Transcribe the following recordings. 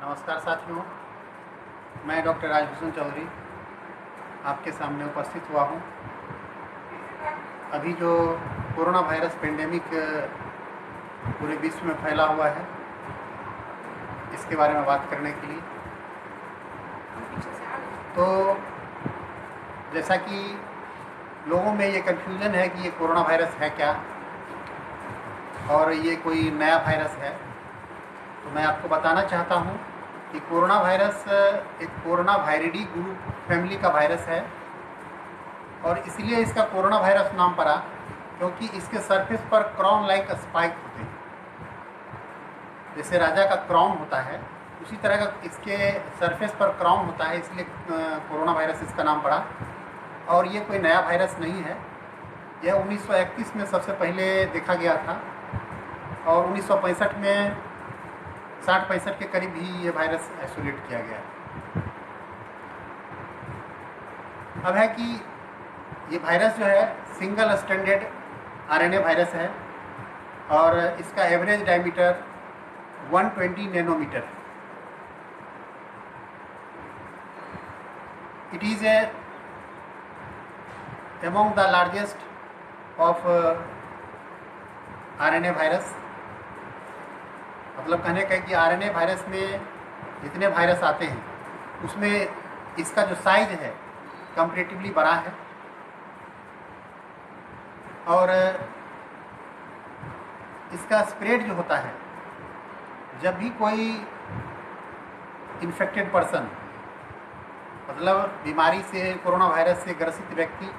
नमस्कार साथियों, मैं डॉक्टर राजभूषण चौधरी आपके सामने उपस्थित हुआ हूँ। अभी जो कोरोना वायरस पेंडेमिक पूरे विश्व में फैला हुआ है, इसके बारे में बात करने के लिए। तो जैसा कि लोगों में ये कन्फ्यूज़न है कि ये कोरोना वायरस है क्या और ये कोई नया वायरस है, तो मैं आपको बताना चाहता हूँ कि कोरोना वायरस एक कोरोना वायरिडी ग्रुप फैमिली का वायरस है और इसलिए इसका कोरोना वायरस नाम पड़ा क्योंकि इसके सरफेस पर क्राउन लाइक स्पाइक होते हैं। जैसे राजा का क्राउन होता है, उसी तरह का इसके सरफेस पर क्राउन होता है, इसलिए कोरोना वायरस इसका नाम पड़ा। और ये कोई नया वायरस नहीं है, यह 1931 में सबसे पहले देखा गया था और 1965 में 60-65 के करीब ही ये वायरस आइसोलेट किया गया है। अब है कि ये वायरस जो है सिंगल स्ट्रैंडेड आरएनए वायरस है और इसका average diameter 120 nanometer. It is among the largest of RNA virus. मतलब कहने का है कि आरएनए वायरस में जितने वायरस आते हैं उसमें इसका जो साइज है कंपैरेटिवली बड़ा है और इसका स्प्रेड जो होता है, जब भी कोई इन्फेक्टेड पर्सन, मतलब बीमारी से, कोरोना वायरस से ग्रसित व्यक्ति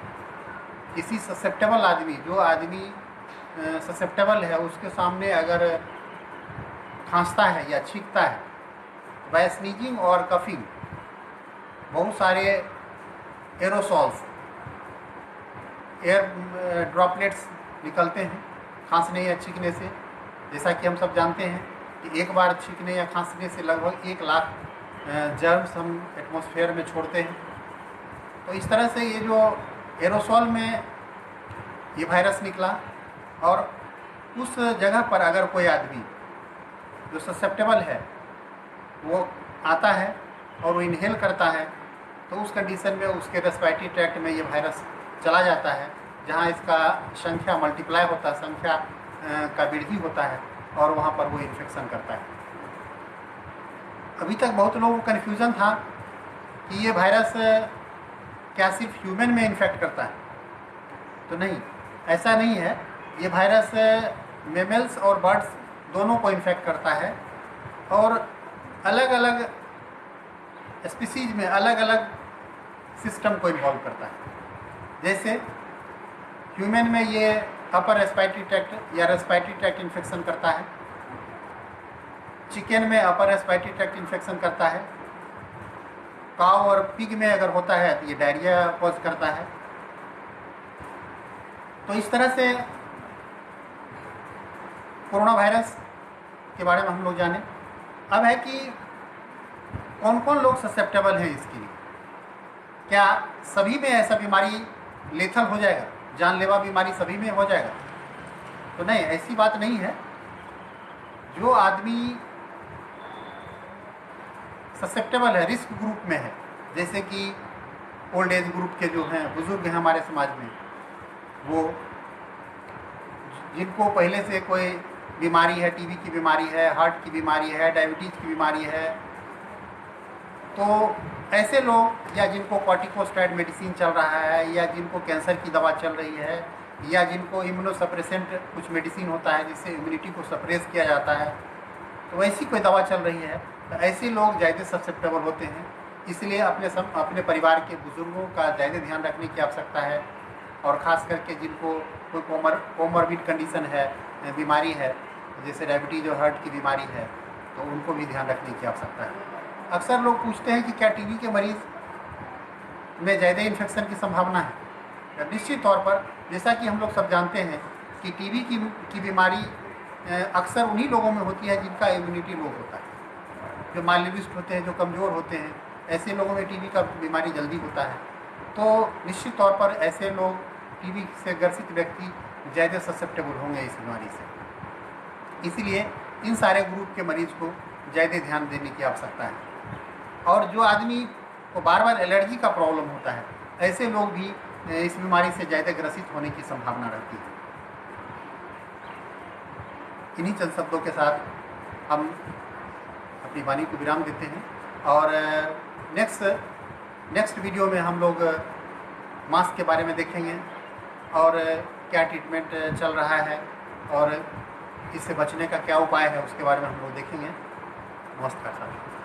किसी ससेप्टेबल आदमी, जो आदमी ससेप्टेबल है, उसके सामने अगर खांसता है या छींकता है, बाय स्नीजिंग और कफिंग बहुत सारे एरोसॉल्स, एयर ड्रॉपलेट्स निकलते हैं खांसने या छींकने से। जैसा कि हम सब जानते हैं कि एक बार छींकने या खांसने से लगभग 1 लाख जर्म्स हम एटमॉस्फेयर में छोड़ते हैं। तो इस तरह से ये जो एरोसॉल में ये वायरस निकला और उस जगह पर अगर कोई आदमी जो ससेप्टेबल है वो आता है और वो इनहेल करता है, तो उस कंडीशन में उसके रेस्पिरेटरी ट्रैक्ट में ये वायरस चला जाता है, जहाँ इसका संख्या मल्टीप्लाई होता है, संख्या का वृद्धि होता है और वहाँ पर वो इन्फेक्शन करता है। अभी तक बहुत लोगों को कन्फ्यूज़न था कि ये वायरस क्या सिर्फ ह्यूमन में इन्फेक्ट करता है, तो नहीं, ऐसा नहीं है। ये वायरस मेमल्स और बर्ड्स दोनों को इन्फेक्ट करता है और अलग अलग स्पीसीज में अलग अलग सिस्टम को इन्वॉल्व करता है। जैसे ह्यूमन में ये अपर रेस्पिरेटरी ट्रैक्ट या रेस्पिरेटरी ट्रैक्ट इन्फेक्शन करता है, चिकन में अपर रेस्पिरेटरी ट्रैक्ट इन्फेक्शन करता है, काव और पिग में अगर होता है तो ये डायरिया कॉज करता है। तो इस तरह से कोरोना वायरस के बारे में हम लोग जाने। अब है कि कौन कौन लोग ससेप्टेबल हैं इसके लिए। क्या सभी में ऐसा बीमारी लेथल हो जाएगा, जानलेवा बीमारी सभी में हो जाएगा? तो नहीं, ऐसी बात नहीं है। जो आदमी ससेप्टेबल है, रिस्क ग्रुप में है, जैसे कि ओल्ड एज ग्रुप के जो हैं बुजुर्ग हैं हमारे समाज में, वो जिनको पहले से कोई बीमारी है, टीबी की बीमारी है, हार्ट की बीमारी है, डायबिटीज़ की बीमारी है, तो ऐसे लोग, या जिनको कॉर्टिकोस्टेरॉइड मेडिसिन चल रहा है, या जिनको कैंसर की दवा चल रही है, या जिनको इम्यूनोसप्रेसेंट कुछ मेडिसिन होता है जिससे इम्यूनिटी को सप्रेस किया जाता है, तो वैसी कोई दवा चल रही है, तो ऐसे लोग ज़्यादा ससेप्टेबल होते हैं। इसलिए अपने परिवार के बुजुर्गों का ज़्यादा ध्यान रखने की आवश्यकता है और ख़ास करके जिनको कोई कोमॉर्बिड कंडीशन है, बीमारी है, जैसे डायबिटीज़ और हार्ट की बीमारी है, तो उनको भी ध्यान रखने की आवश्यकता है। अक्सर लोग पूछते हैं कि क्या टीबी के मरीज़ में ज़्यादा इन्फेक्शन की संभावना है? निश्चित तौर पर, जैसा कि हम लोग सब जानते हैं कि टीबी की बीमारी अक्सर उन्हीं लोगों में होती है जिनका इम्यूनिटी लो होता है, जो मालन्यूट्रिशन होते हैं, जो कमज़ोर होते हैं, ऐसे लोगों में टीबी का बीमारी जल्दी होता है। तो निश्चित तौर पर ऐसे लोग, टीबी से ग्रसित व्यक्ति ज़्यादा ससेप्टेबल होंगे इस बीमारी से। इसलिए इन सारे ग्रुप के मरीज़ को ज़्यादा ध्यान देने की आवश्यकता है। और जो आदमी को बार बार एलर्जी का प्रॉब्लम होता है, ऐसे लोग भी इस बीमारी से ज़्यादा ग्रसित होने की संभावना रहती है। इन्हीं चंद शब्दों के साथ हम अपनी वाणी को विराम देते हैं और नेक्स्ट वीडियो में हम लोग मास्क के बारे में देखेंगे और क्या ट्रीटमेंट चल रहा है और इससे बचने का क्या उपाय है उसके बारे में हम लोग देखेंगे। नमस्कार साथियों।